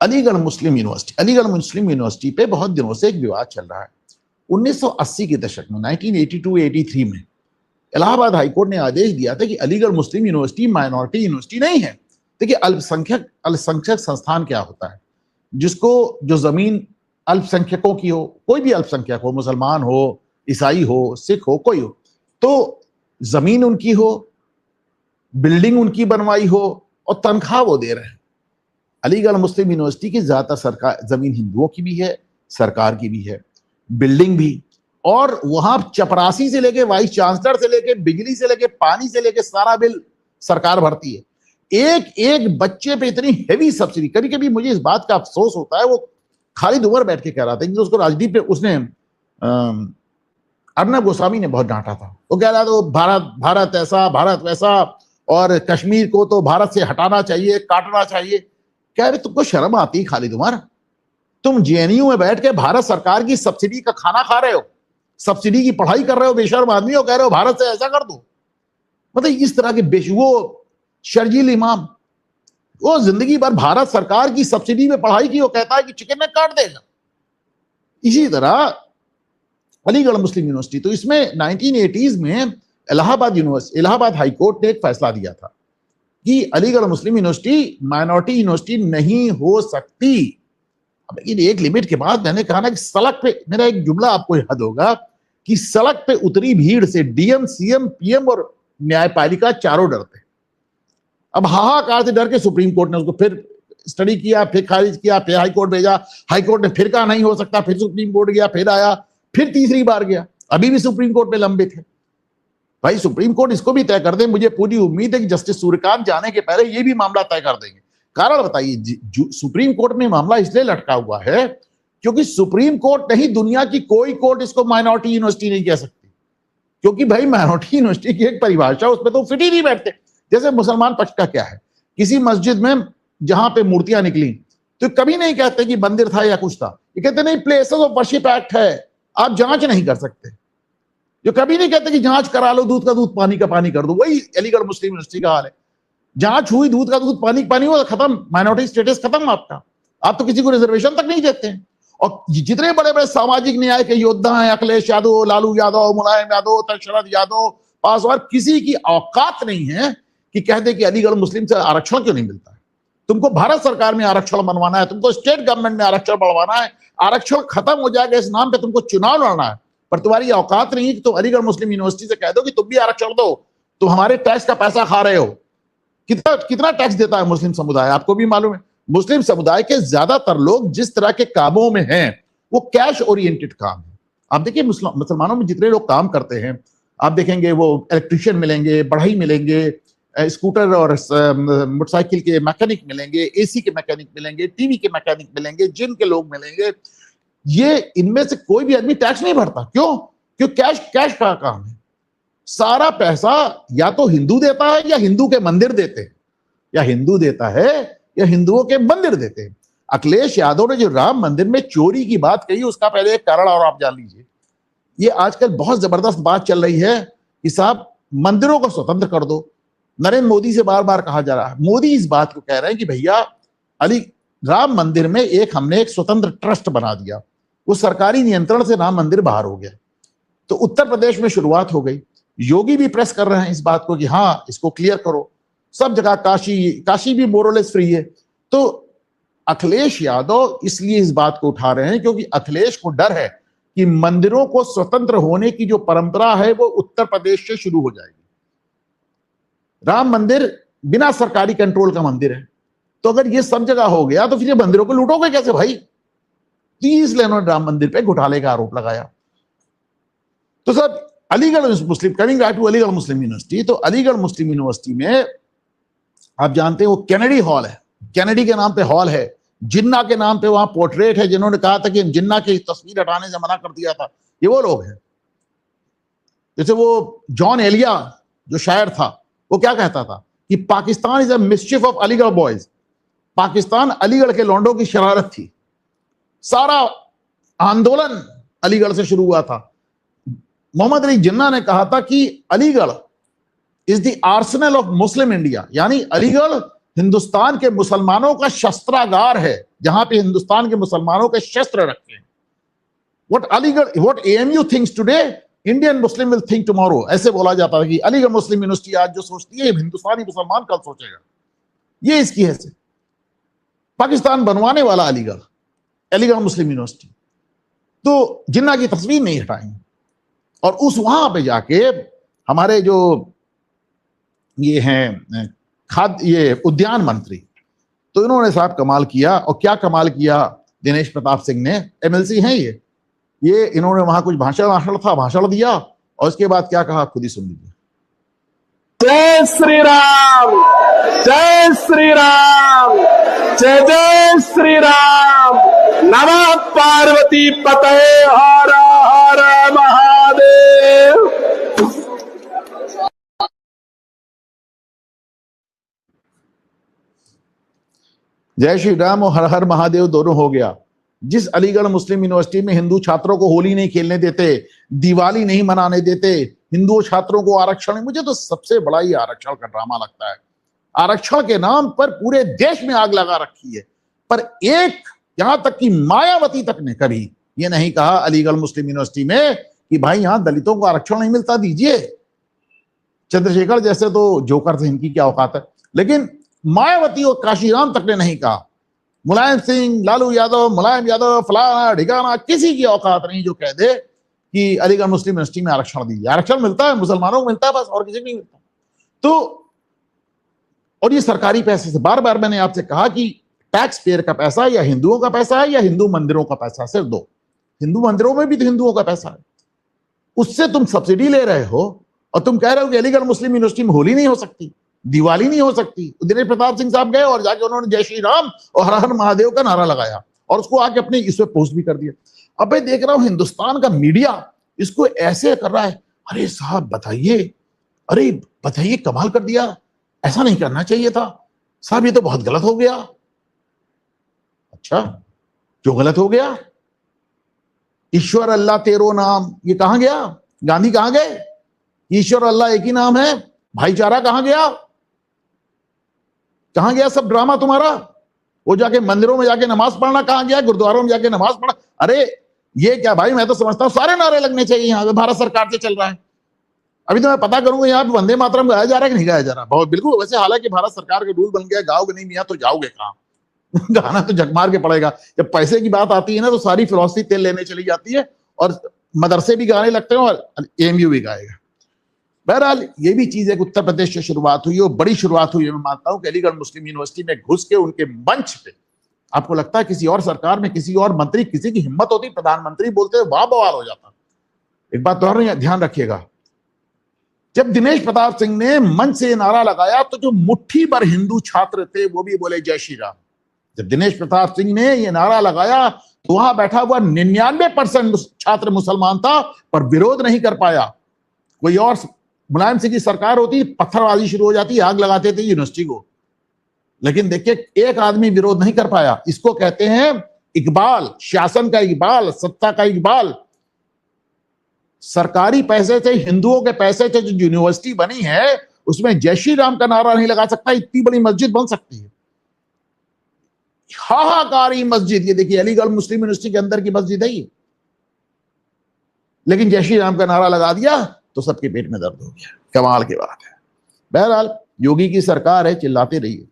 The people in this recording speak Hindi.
अलीगढ़ मुस्लिम यूनिवर्सिटी पे बहुत दिनों से एक विवाद चल रहा है। 1980 के दशक में 1982-83 में इलाहाबाद हाईकोर्ट ने आदेश दिया था कि Aligarh Muslim university minority university नहीं है। देखिए, अल्पसंख्यक संस्थान क्या होता है, जिसको जो जमीन अल्पसंख्यकों की हो, कोई भी अल्पसंख्यक हो, मुसलमान हो, ईसाई हो, सिख हो, कोई हो, तो जमीन उनकी हो, बिल्डिंग उनकी बनवाई हो और तनख्वाह वो दे रहे हैं। अलीगढ़ मुस्लिम यूनिवर्सिटी की ज्यादातर सरकार जमीन हिंदुओं की भी है, सरकार की भी है, बिल्डिंग भी, और वहां चपरासी से लेके वाइस चांसलर से लेके बिजली से लेके पानी से लेके सारा बिल सरकार भरती है। एक एक बच्चे पे इतनी हेवी सब्सिडी, कभी कभी मुझे इस बात का अफसोस होता है। वो खालिद उमर बैठ के कह रहा था कि उसको राजदीप पे उसने अर्नब गोस्वामी ने बहुत डांटा था। वो कह रहा था भारत ऐसा, भारत वैसा, और कश्मीर को तो भारत से हटाना चाहिए, काटना चाहिए। कह रहे तुमको शर्म आती है खालिद उमर? तुम जेएनयू में बैठ के भारत सरकार की सब्सिडी का खाना खा रहे हो, सब्सिडी की पढ़ाई कर रहे हो, बेशर्म आदमी हो, कह रहे हो भारत से ऐसा कर दो। मतलब इस तरह के वो शर्जील इमाम, वो जिंदगी भर भारत सरकार की सब्सिडी में पढ़ाई की, वो कहता है कि चिकन में काट देगा। इसी तरह अलीगढ़ मुस्लिम यूनिवर्सिटी, तो इसमें 1980s में इलाहाबाद हाई कोर्ट ने एक फैसला दिया था कि Aligarh Muslim university minority university नहीं हो सकती। अब एक लिमिट के बाद मैंने कहा ना कि सड़क पे, मेरा एक जुमला आपको याद होगा कि सड़क पे उतरी भीड़ से डीएम, सीएम, पीएम और न्यायपालिका चारों डरते। अब हाहाकार से डर के सुप्रीम कोर्ट ने उसको फिर स्टडी किया, फिर खारिज किया, फिर हाई कोर्ट भेजा। हाई कोर्ट ने फिर कहा नहीं हो सकता, फिर सुप्रीम कोर्ट गया, फिर आया, फिर तीसरी बार गया, अभी भी सुप्रीम कोर्ट में लंबित है। भाई सुप्रीम कोर्ट इसको भी तय कर दे। मुझे पूरी उम्मीद है कि जस्टिस सूर्यकांत जाने के पहले ये भी मामला तय कर देंगे। कारण बताइए, सुप्रीम कोर्ट में मामला इसलिए लटका हुआ है क्योंकि सुप्रीम कोर्ट नहीं, दुनिया की कोई कोर्ट इसको माइनॉरिटी यूनिवर्सिटी नहीं कह सकती, क्योंकि भाई माइनॉरिटी यूनिवर्सिटी की एक परिभाषा, उसमें तो फिट ही नहीं बैठते। जैसे मुसलमान पक्ष का क्या है, किसी मस्जिद में जहां पे मूर्तियां निकली तो कभी नहीं कहते कि मंदिर था या कुछ था, ये कहते नहीं प्लेसेस ऑफ वर्शिप एक्ट है, आप जांच नहीं कर सकते। जो कभी नहीं कहते कि जांच करा लो, दूध का दूध पानी का पानी कर दो। वही अलीगढ़ मुस्लिम यूनिवर्सिटी का हाल है। जांच हुई, दूध का दूध पानी का पानी हुआ, खत्म, माइनॉरिटी स्टेटस खत्म आपका। आप तो किसी को रिजर्वेशन तक नहीं देते हैं। और जितने बड़े बड़े सामाजिक न्याय के योद्धा हैं, अखिलेश यादव, लालू यादव, मुलायम यादव, शरद यादव, पासवान, किसी की औकात नहीं है कि कह दे कि अलीगढ़ मुस्लिम से आरक्षण क्यों नहीं मिलता है। तुमको भारत सरकार में आरक्षण बनवाना है, तुमको स्टेट गवर्नमेंट में आरक्षण बढ़वाना है, आरक्षण खत्म हो जाएगा इस नाम पे तुमको चुनाव लड़ना है, पर तुम्हारी औकात नहीं है कि तुम अलीगढ़ मुस्लिम यूनिवर्सिटी से कह दो कि तुम भी आरक्षण दो, तुम हमारे टैक्स का पैसा खा रहे हो। कितना टैक्स देता है मुस्लिम समुदाय, आपको भी मालूम है। मुस्लिम समुदाय के ज्यादातर लोग जिस तरह के कामों में हैं वो कैश ओरिएंटेड काम है। आप देखिए मुसलमानों में जितने लोग काम करते हैं, आप देखेंगे वो इलेक्ट्रिशियन मिलेंगे, बढ़ई मिलेंगे, स्कूटर और मोटरसाइकिल के मैकेनिक मिलेंगे, एसी के मैकेनिक मिलेंगे, टीवी के मैकेनिक मिलेंगे, जिम के लोग मिलेंगे। ये इनमें से कोई भी आदमी टैक्स नहीं भरता। क्यों कैश का काम है। सारा पैसा या तो हिंदू देता है या हिंदू के मंदिर देते हैं, या हिंदू देता है या हिंदुओं के मंदिर देते हैं। अखिलेश यादव ने जो राम मंदिर में चोरी की बात कही, उसका पहले एक कारण और आप जान लीजिए। ये आजकल बहुत जबरदस्त बात चल रही है कि साहब मंदिरों को स्वतंत्र कर दो। नरेंद्र मोदी से बार बार कहा जा रहा है, मोदी इस बात को कह रहे हैं कि भैया राम मंदिर में हमने एक स्वतंत्र ट्रस्ट बना दिया, वो सरकारी नियंत्रण से राम मंदिर बाहर हो गया। तो उत्तर प्रदेश में शुरुआत हो गई, योगी भी प्रेस कर रहे हैं इस बात को कि हाँ इसको क्लियर करो। सब जगह काशी भी मोरलेस फ्री है। तो अखिलेश यादव इसलिए इस बात को उठा रहे हैं क्योंकि अखिलेश को डर है कि मंदिरों को स्वतंत्र होने की जो परंपरा है वो उत्तर प्रदेश से शुरू हो जाएगी। राम मंदिर बिना सरकारी कंट्रोल का मंदिर है, तो अगर ये सब जगह हो गया तो फिर ये मंदिरों को लूटोगे कैसे भाई? तो इसलिए उन्होंने राम मंदिर पे घोटाले का आरोप लगाया। तो sir Aligarh Muslim, coming back to Aligarh Muslim University, तो अलीगढ़ मुस्लिम यूनिवर्सिटी में आप जानते हैं वो कैनेडी हॉल है, कैनेडी के नाम पे हॉल है, जिन्ना के नाम पे वहां पोर्ट्रेट है, जिन्होंने कहा था कि जिन्ना की तस्वीर हटाने से मना कर दिया था, ये वो लोग हैं। जैसे वो जॉन एलिया जो शायर था, वो क्या कहता था कि Pakistan is a mischief of Aligarh boys, Pakistan Aligarh के लौंडों की शरारत थी। सारा आंदोलन अलीगढ़ से शुरू हुआ था। मोहम्मद अली जिन्ना ने कहा था कि Aligarh is the Arsenal of Muslim India, यानी अलीगढ़ हिंदुस्तान के मुसलमानों का शस्त्रागार है। जहां पे हिंदुस्तान के मुसलमानों के शस्त्र रखे हैं। what AMU thinks today, Indian Muslim will think tomorrow, ऐसे बोला जाता है कि अलीगढ़ मुस्लिम यूनिवर्सिटी आज जो सोचती है हिंदुस्तानी मुसलमान कल सोचेगा। ये इसकी हैसियत। पाकिस्तान बनवाने वाला अलीगढ़ मुस्लिम यूनिवर्सिटी, तो जिन्ना की तस्वीर नहीं हटाएंगे। और उस वहां पे जाके हमारे जो ये हैं ये उद्यान मंत्री, तो इन्होंने साहब कमाल किया। और क्या कमाल किया दिनेश प्रताप सिंह ने, MLC हैं ये इन्होंने वहां कुछ भाषण दिया और उसके बाद क्या कहा खुद ही सुन लीजिए। जय श्री राम, जय श्री राम, जय जय श्री राम, नमः पार्वती पते, हर हर महादेव। जय श्री राम और हर हर महादेव दोनों हो गया। जिस अलीगढ़ मुस्लिम यूनिवर्सिटी में हिंदू छात्रों को होली नहीं खेलने देते, दिवाली नहीं मनाने देते, हिंदू छात्रों को आरक्षण, मुझे तो सबसे बड़ा ही आरक्षण का ड्रामा लगता है। आरक्षण के नाम पर पूरे देश में आग लगा रखी है, पर एक यहां तक कि मायावती तक ने कभी ये नहीं कहा अलीगढ़ मुस्लिम यूनिवर्सिटी में कि भाई यहां दलितों को आरक्षण नहीं मिलता, दीजिए। चंद्रशेखर जैसे तो जोकर थे, इनकी क्या औकात है। लेकिन मायावती और काशीराम तक ने नहीं कहा, मुलायम सिंह, लालू यादव, मुलायम यादव, फलाना ढिकाना, किसी की औकात नहीं जो कह दे कि अलीगढ़ मुस्लिम यूनिवर्सिटी में आरक्षण दीजिए। आरक्षण मिलता है मुसलमानों को मिलता है बस, और किसी को नहीं मिलता। तो और ये सरकारी पैसे से, बार बार मैंने आपसे कहा कि टैक्स पेयर का पैसा या हिंदुओं का पैसा है या हिंदू मंदिरों का पैसा, सिर्फ दो। हिंदू मंदिरों में भी तो हिंदुओं का पैसा है, उससे तुम सब्सिडी ले रहे हो और तुम कह रहे हो कि अलीगढ़ मुस्लिम यूनिवर्सिटी में होली नहीं हो सकती, दिवाली नहीं हो सकती। दिनेश प्रताप सिंह साहब गए और जाके उन्होंने जय श्री राम और हर हर महादेव का नारा लगाया और उसको आके अपने इस पे पोस्ट भी कर दिया। अब मैं देख रहा हूं हिंदुस्तान का मीडिया इसको ऐसे कर रहा है, अरे साहब बताइए, अरे बताइए, कमाल कर दिया, ऐसा नहीं करना चाहिए था साहब, ये तो बहुत गलत हो गया। अच्छा, क्यों गलत हो गया? ईश्वर अल्लाह तेरो नाम, ये कहां गया? गांधी कहां गए? ईश्वर अल्लाह एक ही नाम है, भाईचारा कहां गया? कहां गया सब ड्रामा तुम्हारा? वो जाके मंदिरों में जाके नमाज पढ़ना कहां गया? गुरुद्वारों में जाके नमाज पढ़ना? अरे ये क्या भाई, मैं तो समझता हूं सारे नारे लगने चाहिए यहाँ पे, भारत सरकार से चल रहा है। अभी तो मैं पता करूंगा यहाँ पे वंदे मातरम गाया जा रहा है कि नहीं गाया जा रहा। बहुत बिल्कुल, वैसे हालांकि भारत सरकार का रूल बन गया, गाओगे नहीं मियाँ तो जाओगे कहाँ गाना तो जग मार के पड़ेगा। जब पैसे की बात आती है ना तो सारी फिलॉसफी तेल लेने चली जाती है और मदरसे भी गाने लगते हैं और AMU भी गाएगा। बहरहाल ये भी चीज एक उत्तर प्रदेश से शुरुआत हुई और बड़ी शुरुआत हुई। मैं मानता हूं कि अलीगढ़ मुस्लिम यूनिवर्सिटी में घुस के उनके मंच पे, आपको लगता है किसी और सरकार में किसी और मंत्री, किसी की हिम्मत होती, प्रधानमंत्री बोलते वाह बवाल हो जाता। एक बात और ध्यान रखिएगा, जब दिनेश प्रताप सिंह ने मंच से नारा लगाया तो जो मुट्ठी भर हिंदू छात्र थे वो भी बोले जय श्री राम। जब दिनेश प्रताप सिंह ने ये नारा लगाया तो वहां बैठा हुआ 99% छात्र मुसलमान था पर विरोध नहीं कर पाया। कोई और मुलायम सिंह की सरकार होती, पत्थरबाजी शुरू हो जाती, आग लगाते थे यूनिवर्सिटी को। लेकिन देखिए एक आदमी विरोध नहीं कर पाया। इसको कहते हैं इकबाल, शासन का इकबाल, सत्ता का इकबाल। सरकारी पैसे से, हिंदुओं के पैसे से जो यूनिवर्सिटी बनी है उसमें जय श्री राम का नारा नहीं लगा सकता। इतनी बड़ी मस्जिद बन सकती है, हाहाकारी मस्जिद। ये देखिए अलीगढ़ मुस्लिम यूनिवर्सिटी के अंदर की मस्जिद है ये, लेकिन जय श्री राम का नारा लगा दिया तो सबके पेट में दर्द हो गया। कमाल की बात है। बहरहाल योगी की सरकार है, चिल्लाते रहिए।